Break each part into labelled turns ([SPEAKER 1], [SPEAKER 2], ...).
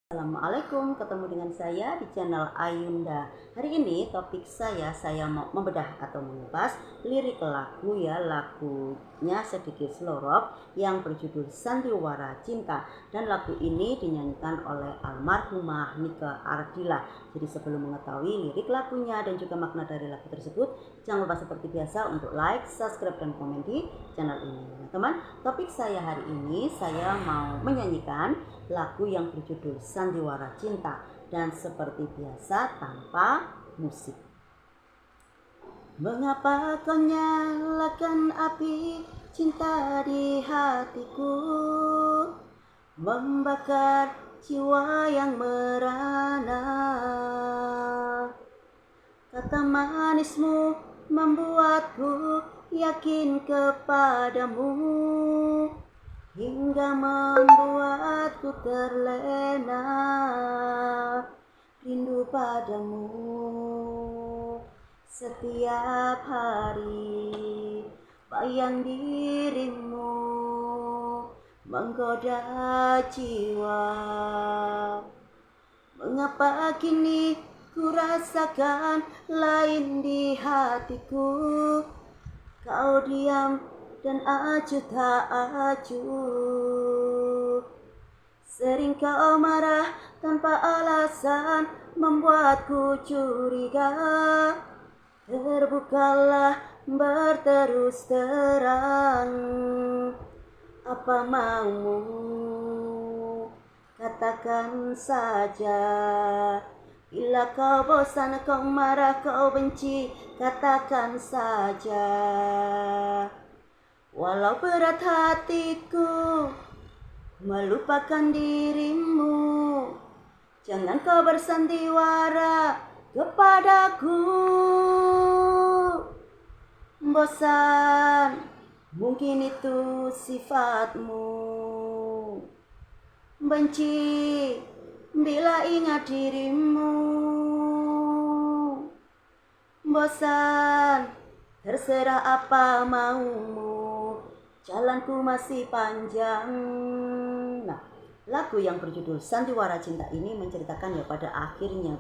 [SPEAKER 1] Assalamualaikum, ketemu dengan saya di channel Ayunda. Hari ini topik saya mau membedah atau mengupas lirik lagu lagunya Sedikit Slow Rock yang berjudul Sandiwara Cinta, dan lagu ini dinyanyikan oleh almarhumah Nike Ardila. Jadi sebelum mengetahui lirik lagunya dan juga makna dari lagu tersebut, jangan lupa seperti biasa untuk like, subscribe, dan komen di channel ini. Nah, teman, topik saya hari ini saya mau menyanyikan lagu yang berjudul Sandiwara Cinta, dan seperti biasa tanpa musik. Mengapa kau nyalakan api cinta di hatiku, membakar jiwa yang merana. Kata manismu membuatku yakin kepadamu, hingga membuatku terlena rindu padamu. Setiap hari bayang dirimu menggoda jiwa. Mengapa kini ku rasakan lain di hatiku, kau diam dan acuh tak acuh. Sering kau marah tanpa alasan, membuatku curiga. Terbukalah berterus terang, apa maumu? Katakan saja. Bila kau bosan, kau marah, kau benci, katakan saja. Walau berat hatiku melupakan dirimu, jangan kau bersandiwara kepadaku. Bosan, mungkin itu sifatmu. Benci bila ingat dirimu. Bosan, terserah apa maumu, jalanku masih panjang. Nah, lagu yang berjudul Sandiwara Cinta ini menceritakan pada akhirnya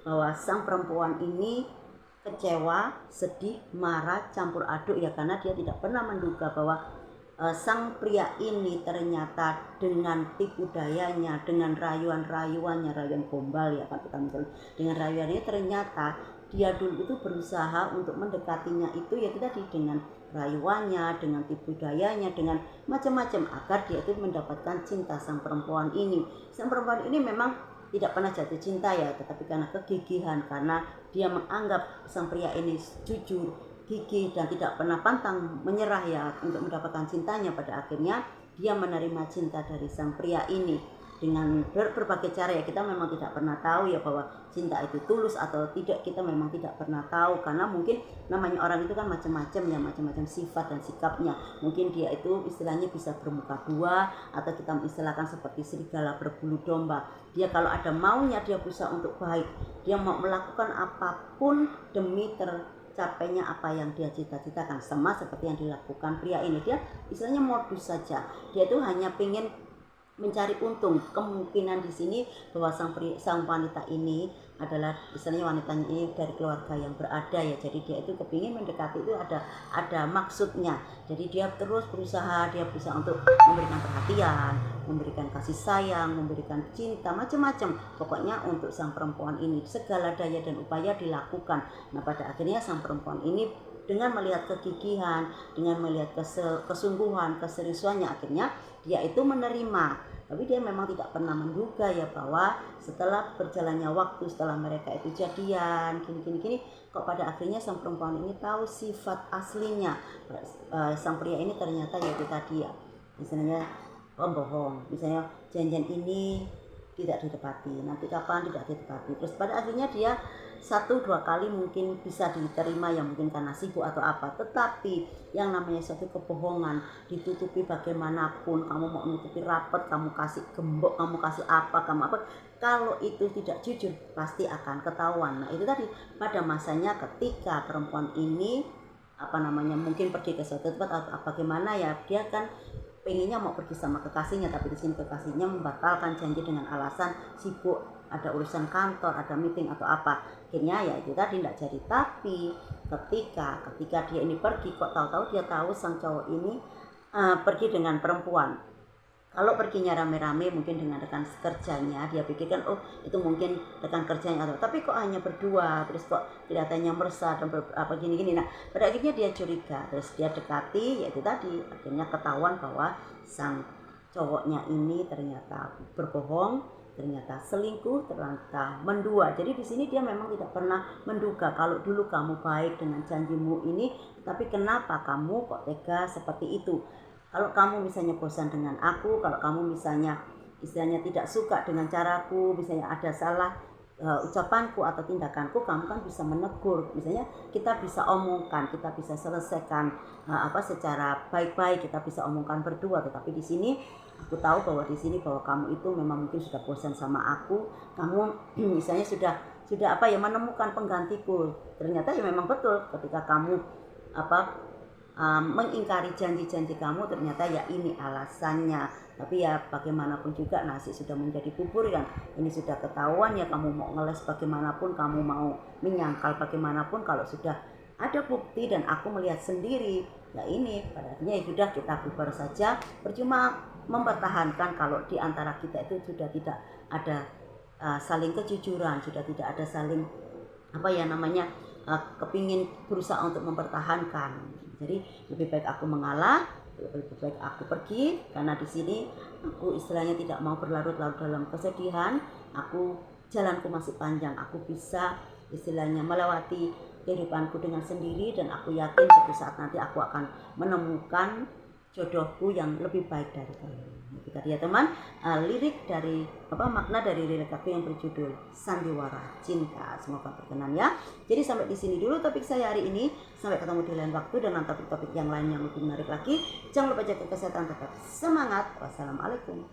[SPEAKER 1] bahwa sang perempuan ini kecewa, sedih, marah, campur aduk karena dia tidak pernah menduga bahwa sang pria ini ternyata dengan tipu dayanya, dengan rayuan gombal dengan rayuannya, ternyata dia dulu itu berusaha untuk mendekatinya itu tadi dengan rayuannya, dengan tipu dayanya, dengan macam-macam agar dia itu mendapatkan cinta sang perempuan ini. Sang perempuan ini memang tidak pernah jatuh cinta tetapi karena kegigihan, karena dia menganggap sang pria ini jujur, gigih, dan tidak pernah pantang menyerah untuk mendapatkan cintanya. Pada akhirnya dia menerima cinta dari sang pria ini dengan berbagai cara kita memang tidak pernah tahu bahwa cinta itu tulus atau tidak, kita memang tidak pernah tahu, karena mungkin namanya orang itu kan macam-macam macam-macam sifat dan sikapnya. Mungkin dia itu istilahnya bisa bermuka dua, atau kita istilahkan seperti serigala berbulu domba. Dia kalau ada maunya dia berusaha untuk baik, dia mau melakukan apapun demi capainya apa yang dia cita-citakan, sama seperti yang dilakukan pria ini. Dia istilahnya modus saja, dia itu hanya ingin mencari untung. Kemungkinan di sini bahwa sang wanita ini adalah misalnya wanitanya ini dari keluarga yang berada jadi dia itu kepingin mendekati itu ada maksudnya. Jadi dia terus berusaha untuk memberikan perhatian, memberikan kasih sayang, memberikan cinta, macam-macam pokoknya untuk sang perempuan ini. Segala daya dan upaya dilakukan. Nah, pada akhirnya sang perempuan ini dengan melihat kegigihan, dengan melihat kesungguhan, keseriusannya, akhirnya dia itu menerima. Tapi dia memang tidak pernah menduga bahwa setelah berjalannya waktu, setelah mereka itu jadian, gini, kok pada akhirnya sang perempuan ini tahu sifat aslinya. Sang pria ini ternyata itu tadi misalnya pembohong, misalnya janjian ini tidak ditepati, nanti kapan tidak ditepati. Terus pada akhirnya dia 1-2 kali mungkin bisa diterima mungkin karena sibuk atau apa, tetapi yang namanya suatu kebohongan ditutupi bagaimanapun, kamu mau menutupi rapat, kamu kasih gembok, kamu kasih apa, kalau itu tidak jujur pasti akan ketahuan. Nah, itu tadi pada masanya ketika perempuan ini mungkin pergi ke suatu tempat atau bagaimana dia kan pengennya mau pergi sama kekasihnya, tapi di sini kekasihnya membatalkan janji dengan alasan sibuk, ada urusan kantor, ada meeting atau apa. Akhirnya ya itu tadi tidak jadi. Tapi ketika dia ini pergi, kok tahu-tahu dia tahu sang cowok ini pergi dengan perempuan. Kalau perginya rame-rame mungkin dengan rekan kerjanya, dia pikirkan oh itu mungkin rekan kerjanya atau tapi kok hanya berdua, terus kok kelihatannya meresah dan apa gini-gini. Nah pada akhirnya dia curiga, terus dia dekati, yaitu tadi akhirnya ketahuan bahwa sang cowoknya ini ternyata berbohong, ternyata selingkuh, ternyata mendua. Jadi di sini dia memang tidak pernah menduga kalau dulu kamu baik dengan janjimu ini, tapi kenapa kamu kok tega seperti itu? Kalau kamu misalnya bosan dengan aku, kalau kamu misalnya istilahnya tidak suka dengan caraku, misalnya ada salah ucapanku atau tindakanku, kamu kan bisa menegur. Misalnya kita bisa omongkan, kita bisa selesaikan secara baik-baik, kita bisa omongkan berdua. Tetapi di sini aku tahu bahwa di sini bahwa kamu itu memang mungkin sudah bosan sama aku, kamu misalnya sudah menemukan penggantiku. Ternyata ya memang betul ketika kamu mengingkari janji-janji kamu, ternyata ya ini alasannya. Tapi ya bagaimanapun juga nasi sudah menjadi bubur kan, ini sudah ketahuan ya. Kamu mau ngeles bagaimanapun, kamu mau menyangkal bagaimanapun, kalau sudah ada bukti dan aku melihat sendiri, ya ini pada akhirnya ya sudah, kita bubar saja. Percuma mempertahankan kalau di antara kita itu sudah tidak ada saling kejujuran, sudah tidak ada saling kepingin berusaha untuk mempertahankan. Jadi lebih baik aku mengalah, lebih baik aku pergi, karena di sini aku istilahnya tidak mau berlarut-larut dalam kesedihan. Aku jalanku masih panjang, aku bisa istilahnya melewati kehidupanku dengan sendiri, dan aku yakin suatu saat nanti aku akan menemukan jodohku yang lebih baik dari kamu. Itu tadi ya teman, lirik dari makna dari lirik aku yang berjudul Sandiwara Cinta. Semoga berkenan ya. Jadi sampai di sini dulu topik saya hari ini. Sampai ketemu di lain waktu dengan topik-topik yang lain yang lebih menarik lagi. Jangan lupa jaga kesehatan, tetap semangat. Wassalamualaikum.